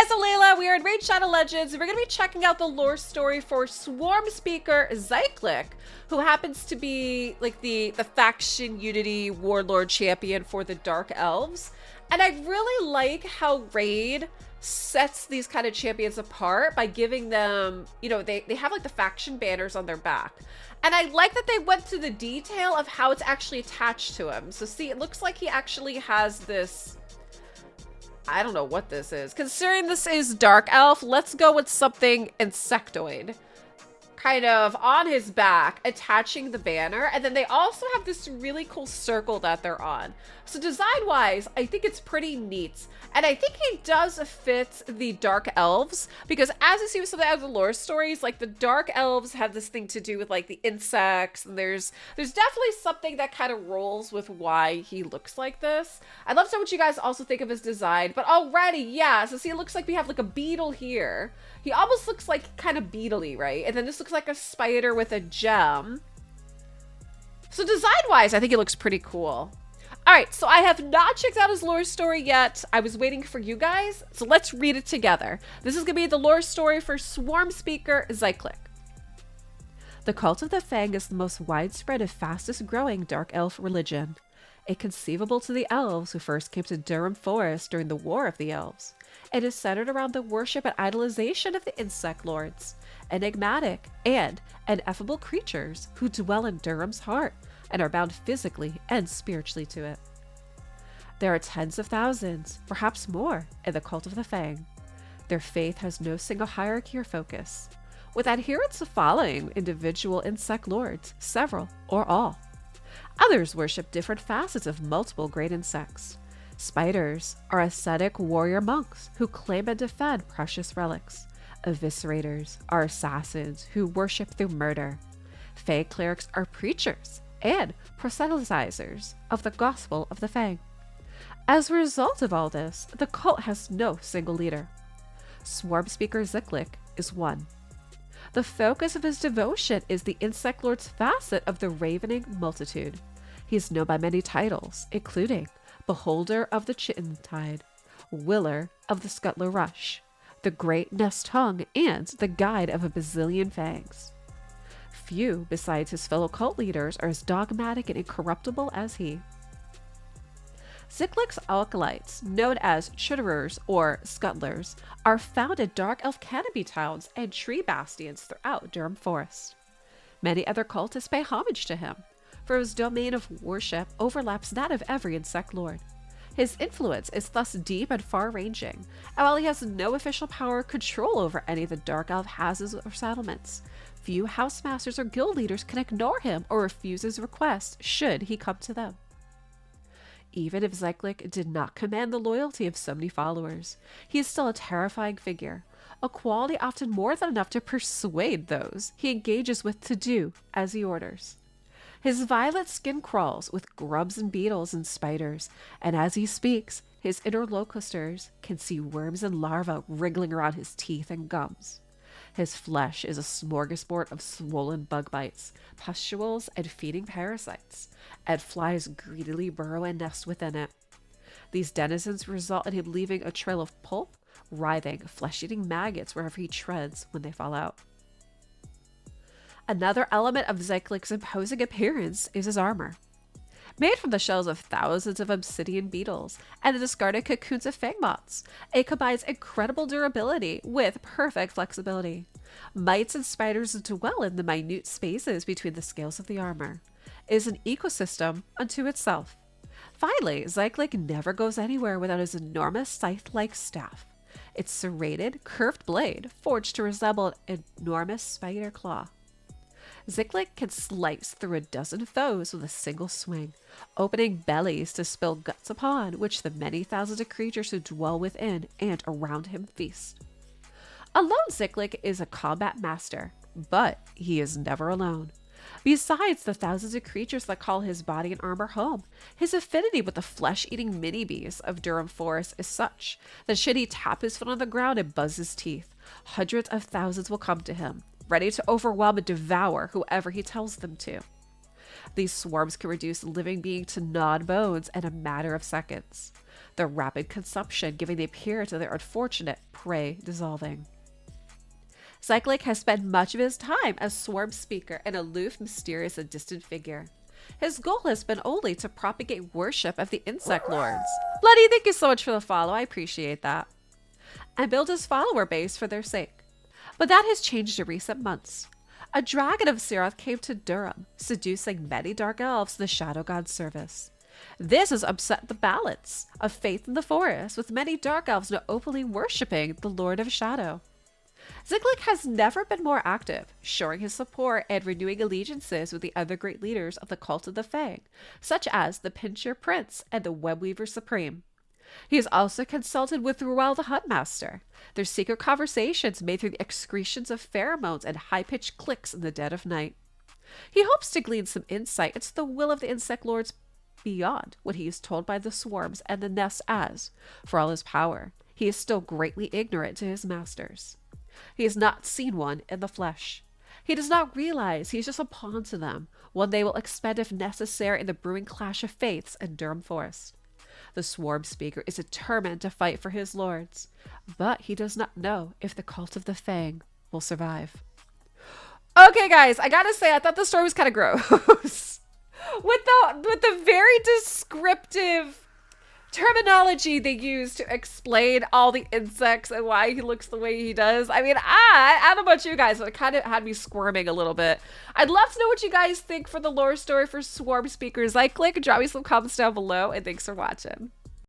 guys, I'm Layla. We are in Raid Shadow Legends, and we're going to be checking out the lore story for Swarmspeaker Zyclic, who happens to be like the faction unity warlord champion for the Dark Elves. And I really like how Raid sets these kind of champions apart by giving them, you know, they have like the faction banners on their back. And I like that they went through the detail of how it's actually attached to him. So see, it looks like he actually has this, I don't know what this is. Considering this is Dark Elf, let's go with something insectoid. Kind of on his back, attaching the banner. And then they also have this really cool circle that they're on. So design-wise, I think it's pretty neat. And I think he does fit the Dark Elves, because as you see with some of the other lore stories, like the Dark Elves have this thing to do with like the insects, and there's definitely something that kind of rolls with why he looks like this. I'd love to know what you guys also think of his design, but already, yeah, so see, it looks like we have like a beetle here. He almost looks like kind of beetle-y, right? And then this looks like a spider with a gem. So design-wise, I think it looks pretty cool. All right, so I have not checked out his lore story yet. I was waiting for you guys, so let's read it together. This is going to be the lore story for Swarmspeaker Zyclic. The cult of the Fang is the most widespread and fastest growing Dark Elf religion. Inconceivable to the Elves who first came to Durham Forest during the War of the Elves. It is centered around the worship and idolization of the insect lords, enigmatic and ineffable creatures who dwell in Durham's heart and are bound physically and spiritually to it. There are tens of thousands, perhaps more, in the cult of the Fang. Their faith has no single hierarchy or focus, with adherents following individual insect lords, several or all. Others worship different facets of multiple great insects. Spiders are ascetic warrior monks who claim and defend precious relics. Eviscerators are assassins who worship through murder. Fang clerics are preachers and proselytizers of the gospel of the Fang. As a result of all this, the cult has no single leader. Swarmspeaker Zyclic is one. The focus of his devotion is the insect lord's facet of the ravening multitude. He is known by many titles, including Beholder of the Chittentide, Willer of the Scuttler Rush, the Great Nest Hung, and the Guide of a Bazillion Fangs. Few, besides his fellow cult leaders, are as dogmatic and incorruptible as he. Zyclic's acolytes, known as chitterers or scuttlers, are found in dark elf canopy towns and tree bastions throughout Durham Forest. Many other cultists pay homage to him, for his domain of worship overlaps that of every insect lord. His influence is thus deep and far-ranging, and while he has no official power or control over any of the dark elf houses or settlements, few housemasters or guild leaders can ignore him or refuse his request should he come to them. Even if Zyclic did not command the loyalty of so many followers, he is still a terrifying figure, a quality often more than enough to persuade those he engages with to do as he orders. His violet skin crawls with grubs and beetles and spiders, and as he speaks, his interlocutors can see worms and larvae wriggling around his teeth and gums. His flesh is a smorgasbord of swollen bug bites, pustules, and feeding parasites, and flies greedily burrow and nest within it. These denizens result in him leaving a trail of pulp, writhing, flesh-eating maggots wherever he treads when they fall out. Another element of Zyclic's imposing appearance is his armor. Made from the shells of thousands of obsidian beetles and the discarded cocoons of fang moths, it combines incredible durability with perfect flexibility. Mites and spiders dwell in the minute spaces between the scales of the armor. It is an ecosystem unto itself. Finally, Zyclic never goes anywhere without his enormous scythe-like staff. Its serrated, curved blade, forged to resemble an enormous spider claw. Zyclic can slice through a dozen foes with a single swing, opening bellies to spill guts upon which the many thousands of creatures who dwell within and around him feast. Alone, Zyclic is a combat master, but he is never alone. Besides the thousands of creatures that call his body and armor home, his affinity with the flesh-eating mini-beasts of Durham Forest is such that should he tap his foot on the ground and buzz his teeth, hundreds of thousands will come to him, ready to overwhelm and devour whoever he tells them to. These swarms can reduce a living being to non-bones in a matter of seconds, their rapid consumption giving the appearance of their unfortunate prey dissolving. Zyclic has spent much of his time as Swarmspeaker, an aloof, mysterious, and distant figure. His goal has been only to propagate worship of the insect lords. Bloody, thank you so much for the follow, I appreciate that. And build his follower base for their sake. But that has changed in recent months. A dragon of Siroth came to Durham, seducing many dark elves to the shadow god's service. This has upset the balance of faith in the forest, with many dark elves now openly worshipping the Lord of Shadow. Zyclic has never been more active, showing his support and renewing allegiances with the other great leaders of the Cult of the Fang, such as the Pincher Prince and the Webweaver Supreme. He has also consulted with Ruel the Huntmaster. Their secret conversations made through the excretions of pheromones and high-pitched clicks in the dead of night. He hopes to glean some insight into the will of the insect lords beyond what he is told by the swarms and the nests as, for all his power, he is still greatly ignorant to his masters. He has not seen one in the flesh. He does not realize he is just a pawn to them, one they will expend if necessary in the brewing clash of faiths in Durham Forest. The Swarm Speaker is determined to fight for his lords, but he does not know if the Cult of the Fang will survive. Okay, guys, I gotta say, I thought the story was kind of gross. with the very descriptive terminology they use to explain all the insects and why he looks the way he does. I mean, I don't know about you guys, but it kind of had me squirming a little bit. I'd love to know what you guys think for the lore story for Swarmspeaker Zyclic. Drop me some comments down below, and thanks for watching.